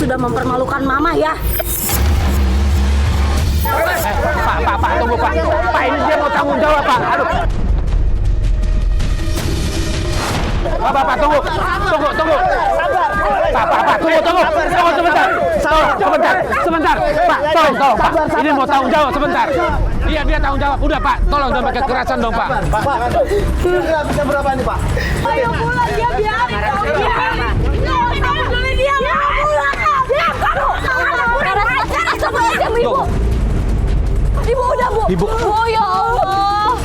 sudah mempermalukan Mama ya. Pak, tunggu Pak. Pak, ini dia mau tanggung jawab Pak. Aduh. Pak, tunggu. Pak, tunggu sebentar. Pak, tolong Pak. Ini mau tanggung jawab sebentar. Dia tanggung jawab. Udah Pak, tolong jangan pakai kekerasan dong Pak. Pak, nggak bisa berapa nih Pak? Ayo pulang dia biarin dong. Dia pulang. Diam kamu. Ibu. Ibu udah Bu. Ibu. Oh ya Allah.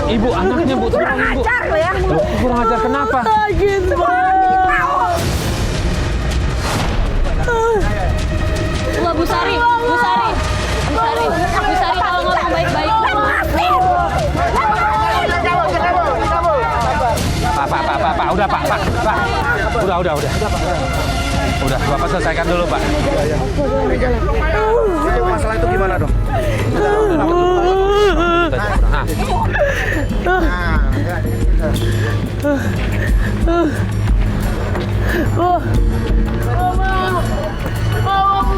Ibu, anaknya Bu, tolong Ibu. Ajar lo ya. Kurang ajar kenapa? Wah, Bu Sari tolong ngomong baik-baik. Pak, udah Pak. Udah, Bapak selesaikan dulu Pak. Itu masalah itu gimana dong? Nah,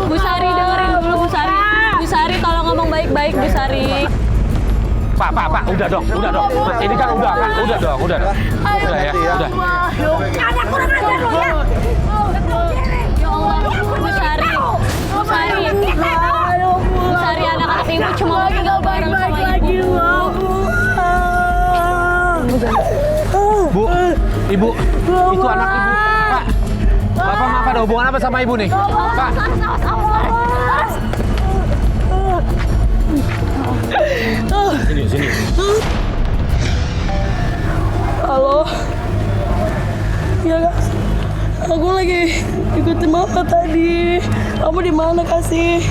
Bu Sari dengerin dulu Bu Sari. Bu Sari tolong ngomong baik-baik Bu Sari. Pak, udah dong. Mas, ini kan udah dong. Udah ya, udah. Anak kurang ajar lo ya. Ya Allah, Bu Sari anak-anak ibu cuma lagi nggak bareng sama ibu. Bu, Ibu, itu anak Ibu. Pak, Bapak maaf ada hubungan apa sama Ibu nih? Pak. Sini. Halo. Ya guys, aku lagi ikutin Mama tadi. Kamu di mana Kasih?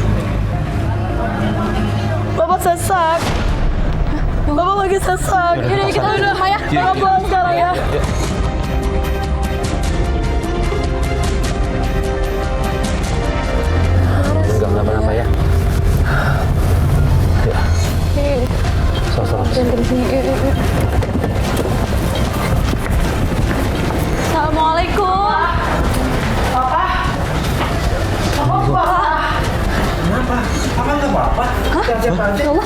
Bapak sesak. Bapak lagi sesak. Yaudah kita udah ya. Bapak pulang sekarang ya. Enggak kenapa-napa ya. Sosok. Assalamualaikum. Kenapa? Apa nggak apa-apa? Siapa aja? Loh,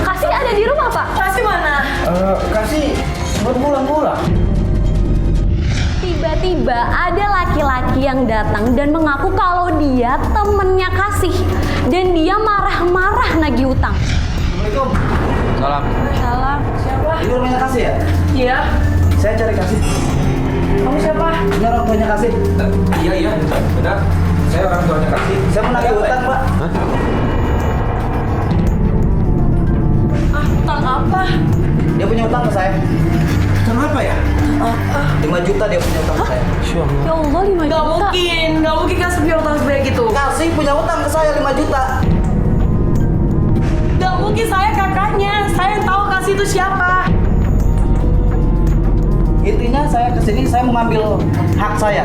Kasih ada di rumah Pak? Kasih mana? Kasih buat pulang. Tiba-tiba ada laki-laki yang datang dan mengaku kalau dia temennya Kasih. Dan dia marah-marah nagih utang. Assalamualaikum. Salam. Salam. Siapa? Ini rumahnya Kasih ya? Iya. Saya cari Kasih. Kamu siapa? Ini orang tuanya Kasih. Iya, benar. Saya orang tuanya Kasih. Saya mau nagih utang Pak. Utang apa? Dia punya utang ke saya. Kenapa ya? 5 juta dia punya utang ke saya. Ya Allah 5 Gak juta. mungkin Kasih punya utang sebanyak itu. Kasih punya utang ke saya 5 juta. Gak mungkin, saya kakaknya. Saya tahu Kasih itu siapa. Intinya saya kesini saya mau ngambil hak saya.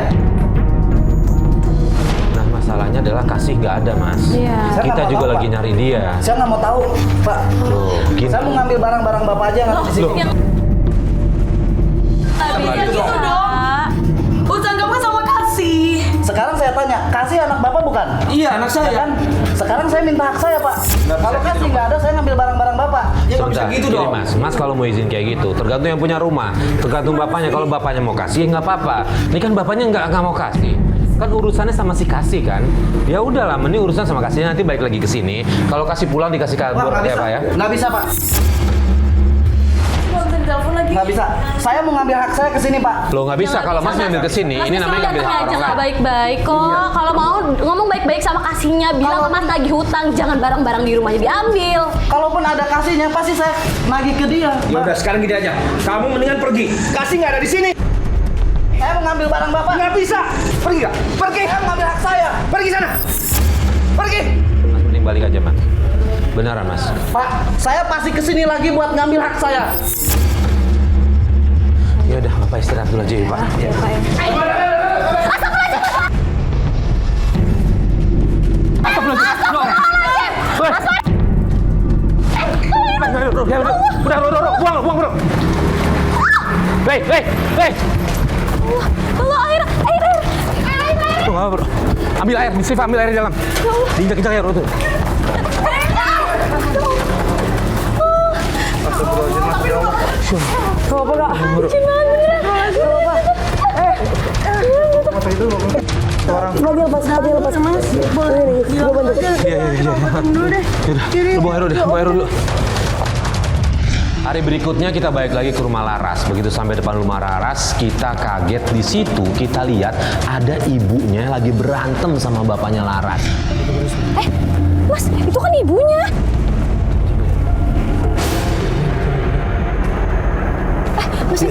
Nah, masalahnya adalah Kasih nggak ada, Mas. Iya. Saya Kita nggak mau juga tahu, lagi Pak. nyari dia. Saya nggak mau tahu, Pak. Loh, gini. Saya mau ngambil barang-barang Bapak aja yang ada di sini. Yang Tapi bisa gitu Pak. dong. Utang kamu sama Kasih. Sekarang saya tanya, Kasih anak Bapak bukan? Iya, anak Ya saya. kan? Sekarang saya minta hak saya, Pak. Kalau Kasih nggak ada, saya ngambil barang-barang Bapak. Ya nggak bisa Sebentar, gitu gini, dong. Mas kalau mau izin kayak gitu, tergantung yang punya rumah, tergantung bapaknya. Kalau bapaknya mau kasih, nggak apa-apa. Ini kan bapaknya nggak mau kasih. Kan urusannya sama si Kasih kan. Ya udahlah, mending urusan sama Kasih nanti balik lagi ke sini. Kalau Kasih pulang dikasih Wah, kabur nggak ya bisa. Pak ya. Nggak bisa, Pak. Nggak bisa ditelepon lagi. Nggak bisa. Saya mau ngambil hak saya ke sini, Pak. Lo nggak bisa kalau Mas ngambil ke sini. Ini namanya ngambil hak aja orang nggak lain. baik-baik kok. Kalau mau ngomong baik-baik sama Kasihnya, bilang Kalau- Mas lagi hutang, jangan barang-barang di rumahnya diambil. Kalaupun ada Kasihnya, pasti saya nagih ke dia. Ya udah, sekarang gini aja. Kamu mendingan pergi. Kasih nggak ada di sini. Saya mau ngambil barang Bapak. Nggak bisa. Pergi nggak? Pergi. Saya mau ngambil hak saya. Pergi sana. Pergi. Mas mending balik aja Mas. Beneran Mas. Pak, saya pasti kesini lagi buat ngambil hak saya. Ya udah, Bapak istirahat dulu aja ya Pak. Udah, buang bro. Allah, air. Tuh, bro. Ambil air, Siva ambil air di dalam. Diinjak-injak air tuh. Hari berikutnya kita balik lagi ke rumah Laras. Begitu sampai depan rumah Laras, kita kaget. Di situ kita lihat ada ibunya lagi berantem sama bapaknya Laras. Mas, itu kan ibunya. Mas,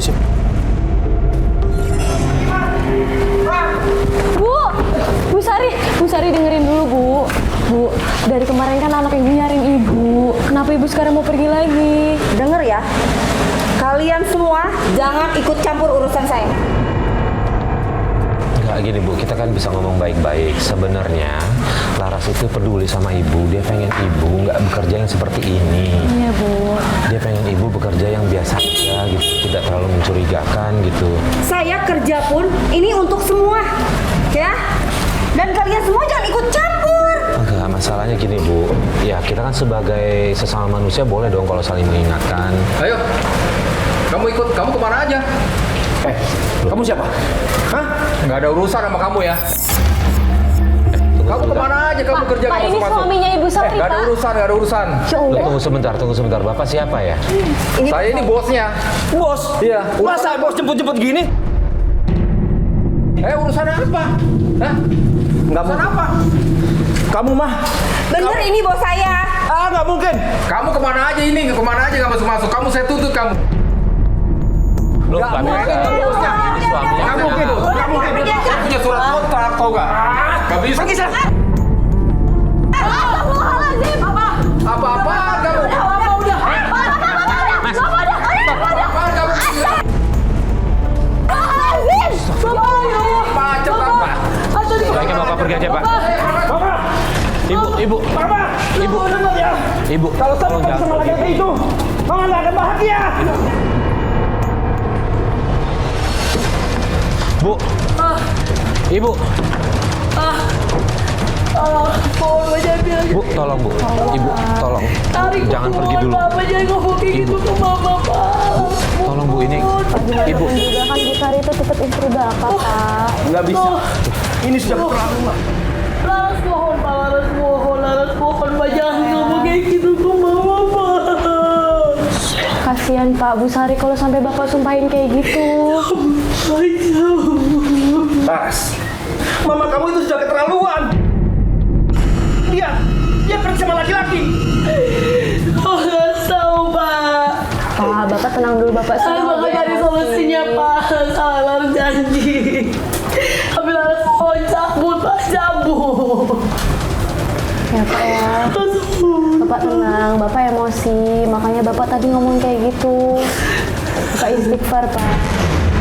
Bu Sari dengerin dulu, Bu, dari kemarin kan anak ibu nyariin ibu. Kenapa ibu sekarang mau pergi lagi? Dengar ya, kalian semua jangan ikut campur urusan saya. Enggak gini Bu, kita kan bisa ngomong baik-baik. Sebenarnya Laras itu peduli sama ibu. Dia pengen ibu nggak bekerja yang seperti ini. Iya, Bu. Dia pengen ibu bekerja yang biasa aja gitu, tidak terlalu mencurigakan gitu. Saya kerja pun ini untuk semua, ya. Dan kalian semua jangan ikut campur. Enggak, masalahnya gini Bu. Ya kita kan sebagai sesama manusia boleh dong kalau saling mengingatkan. Ayo, kamu ikut. Kamu kemana aja? Kamu siapa? Hah? Nggak ada urusan sama kamu ya. Kamu kemana aja? Kamu kerja Pak, kamu ini masuk. suaminya Ibu Sari, Nggak ada Pak. urusan, nggak ada urusan. Ya Allah. Tunggu sebentar. Bapak siapa ya? Saya ini bosnya. Bos? Iya. Masa bos jemput-jemput gini? Urusan apa? Hah? Nggak Urusan mungkin. apa? Kamu mah? Dengar ini bos saya. Nggak mungkin. Kamu kemana aja ini? Kemana aja nggak masuk-masuk? Kamu saya tuntut kamu. Loh, Nggak Pak mungkin. Mega. Ini suaminya. Nggak mungkin. Nggak mungkin. Saya punya surat kontrak, tau nggak? Nggak bisa. Pergi sana. Astagfirullahaladzim. Apa-apa kamu? Apa kamu? Macam apa? Baiknya Bapak pergi aja Pak. Ibu. Dengar ya. Ibu. Kalau saya tolong bukan jangan sama pergi. laki-laki itu, Mama nggak akan bahagia. Bu. Ibu. Bu, tolong Bu. Ibu, tolong. Jangan pergi dulu. Ibu. Tolong Bu, ini Ibu. Juga kan Bu Sari itu tetap istri Bapak, Pak. Nggak bisa. Ini sudah keterlaluan. Laras mohon, Pak. Laras mohon, Pak. Jangan ngomong kayak gitu ke Mama, Pak. Kasihan Pak Bu Sari kalau sampai Bapak sumpahin kayak gitu. Laras, Mama kamu itu sudah keterlaluan. Dia pergi sama laki-laki. Oh, nggak tahu, Pak. Pak, Bapak tenang dulu, Bapak. Saya bakal cari solusinya, Pak. Saya Laras janji. Tapi Laras mohon cabut, Pak. Cabut. Ya Pak ya. Bapak tenang, Bapak emosi. Makanya Bapak tadi ngomong kayak gitu. Bapak istighfar, Pak.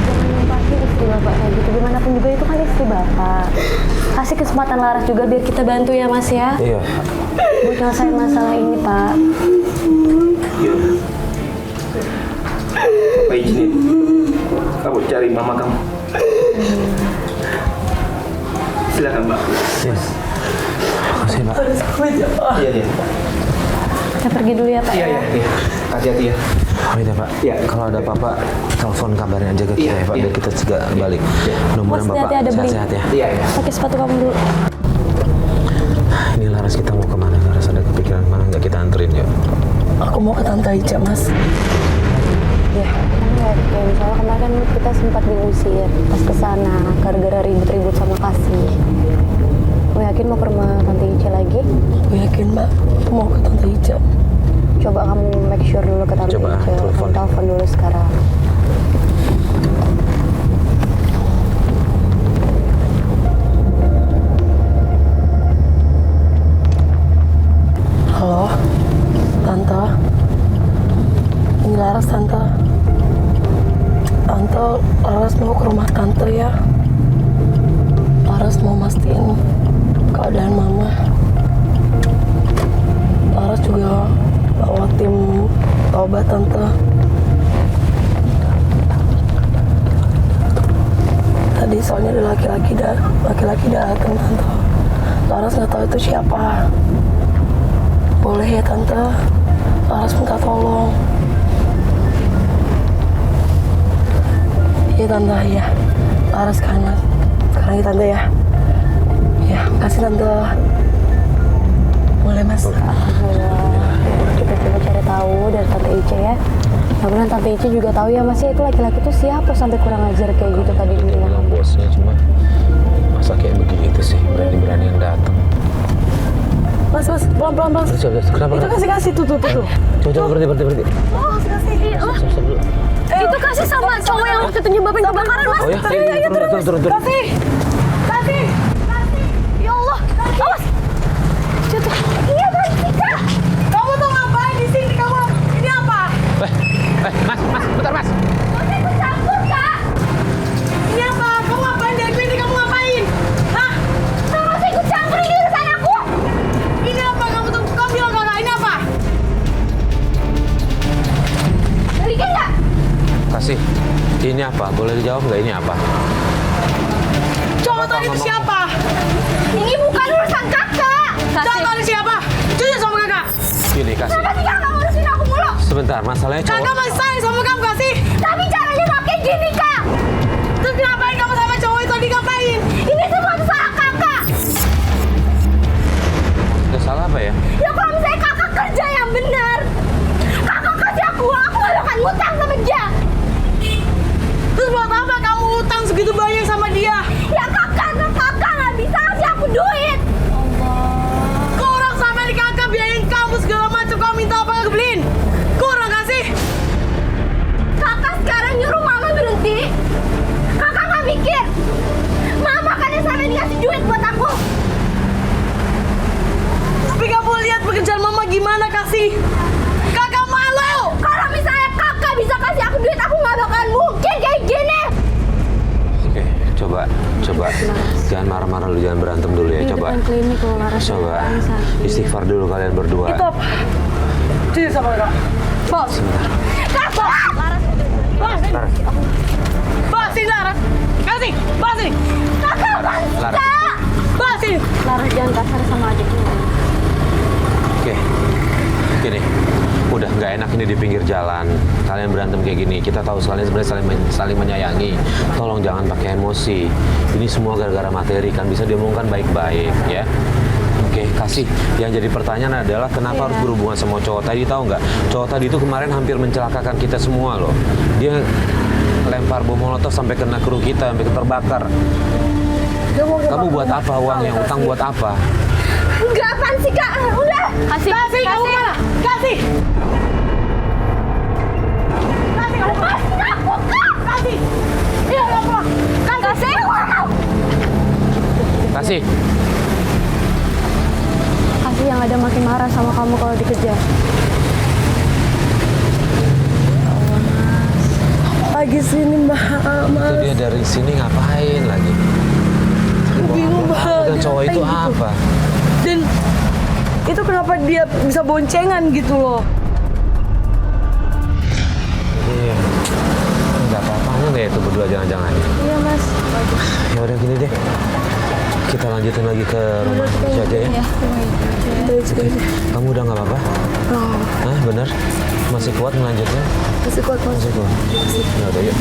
Jangan nyumpahin istri Bapak kayak gitu. Gimana pun juga itu kan istri Bapak. Kasih kesempatan Laras juga biar kita bantu ya, Mas ya. Iya. Buat nyelesain masalah ini, Pak. Bapak izinin. Kamu cari mama kamu. Silakan Mbak. Makasih Pak. Iya. Kita pergi dulu ya, Pak. Iya. Hati-hati ya. Pamit ya Pak. Iya. Kalau ada apa-apa, telepon kabarin aja ke kita Iya, ya Pak, iya. biar kita segera balik. Mudah-mudahan Mas, Bapak hati-hati, ada beling. sehat-sehat ya. Iya. Pakai sepatu kamu dulu. Ini Laras, kita mau kemana? Laras ada kepikiran mana nggak kita anterin yuk? Aku mau ke Tante Ica, Mas. Ya, kan yakin. Soalnya kemarin kan kita sempat diusir pas ke sana gara-gara ribut-ribut sama Kasih. Aku yakin mau ke rumah Tante Ica lagi. Aku yakin, Mbak. Aku mau ke Tante Ica. Coba kamu make sure dulu ke Tante Coba, Ica. telepon. Kamu telepon dulu sekarang. Halo, Tante. Ini Laras, Tante. Tante, Laras mau ke rumah Tante ya. Laras mau mastiin keadaan Mama. Laras juga bawa tim obat, Tante. laki-laki datang tante. Laras nggak tahu itu siapa. Boleh ya tante, Laras minta tolong. Iya tante, ya. Laras kanan. Sekarang ya tante ya. Ya, kasih tante. Boleh mas. Alhamdulillah. Kita coba cari tahu dari Tante Ica ya. Mudah-mudahan Tante Ica juga tahu ya Mas ya, itu laki-laki itu siapa sampai kurang ajar kayak gitu tadi di rumah. Bilang bosnya, cuma masa kayak begitu sih, berani-berani yang datang. Mas, pelan-pelan mas. Kenapa? Itu kasih tuh. Coba berhenti. Oh, itu kasih sama cowok yang waktu itu nyebabin kebakaran Mas. Oh ya, turun. Kasih. Ya Allah, awas. Jatuh. Iya Mas, Ica. Kamu tuh ngapain di sini kamu? Ini apa? Mas, bentar mas. Mas, ikut campur Kak. Ini apa? Kamu ngapain di ini? Kamu ngapain? Hah? Mas, ikut campur ini urusan aku. Ini apa? Kamu bilang kakak ini apa? Balikin nggak? Kasih, ini apa? Boleh dijawab nggak ini apa? Cowok tadi itu siapa? Ini bukan urusan kakak. Cowok tadi siapa? Jujur sama kakak. Gini, Kasih. Kenapa sih kakak ngurusin aku mulu? Sebentar, masalahnya Kakak cowok. masih sayang sama kamu kasih. Tapi caranya nggak kayak gini Kak. Terus ngapain kamu sama cowok itu tadi ngapain? Ini semua salah kakak. Udah salah apa ya? Ya kalau misalnya kakak kerja yang benar, kakak kasih aku nggak akan ngutang sama dia. Terus buat apa kamu utang segitu banyak sama dia? Ya kakak nggak bisa kasih aku duit. Kok orang sama di kakak biayain kamu segala macam, kamu minta apa kakak beliin? Kurang kasih. Kakak sekarang nyuruh mama berhenti. Kakak nggak mikir. Mama kan yang sama dikasih duit buat aku. Tapi kamu lihat pekerjaan mama gimana kasih? Kakak malu. Kalau misalnya kakak bisa kasih aku duit, aku nggak bakalan mungkin kayak gini. Oke, coba. Jangan marah-marah dulu, jangan berantem dulu ya. Coba. Klinik loh, Laras. Coba. Istighfar dulu kalian berdua. Itu apa? Jujur sama kakak. Bos. Kakak. Bos. Bos sini Laras. Kasih. Bos sini. Kakak Laras. bangsa. Bos sini. Laras jangan kasar sama adiknya. Oke. Gini. Udah nggak enak ini di pinggir jalan. Kalian berantem kayak gini. Kita tahu kalian sebenarnya saling menyayangi. Tolong jangan pakai emosi. Ini semua gara-gara materi, kan bisa diomongkan baik-baik ya. Oke, Kasih. Yang jadi pertanyaan adalah kenapa harus berhubungan sama cowok tadi, tahu nggak? Cowok tadi itu kemarin hampir mencelakakan kita semua loh. Dia lempar bom molotov sampai kena kru kita, sampai terbakar. Kamu buat apa uangnya? Utang buat apa? Enggak, apaan sih Kak? Udah. Kasih. Kamu mana? Kasih. Kasih kamu. Lepasin aku Kak. Kasih. Iya apa? Kasih. Kasih. Kasih yang ada makin marah sama kamu kalau dikejar. Lagi sini mbak. Itu dia dari sini ngapain lagi? Bingung banget. Dan cowok itu apa? Dan itu kenapa dia bisa boncengan gitu loh? Iya. Nggak apa-apanya deh itu berdua jangan-jangan. Iya Mas. Ya udah gini deh. Kita lanjutin lagi ke rumah Tasya aja ya. Kamu udah nggak apa-apa? Hah, bener? Masih kuat melanjutnya? Masih kuat mas. Masih kuat. Ya udah yuk.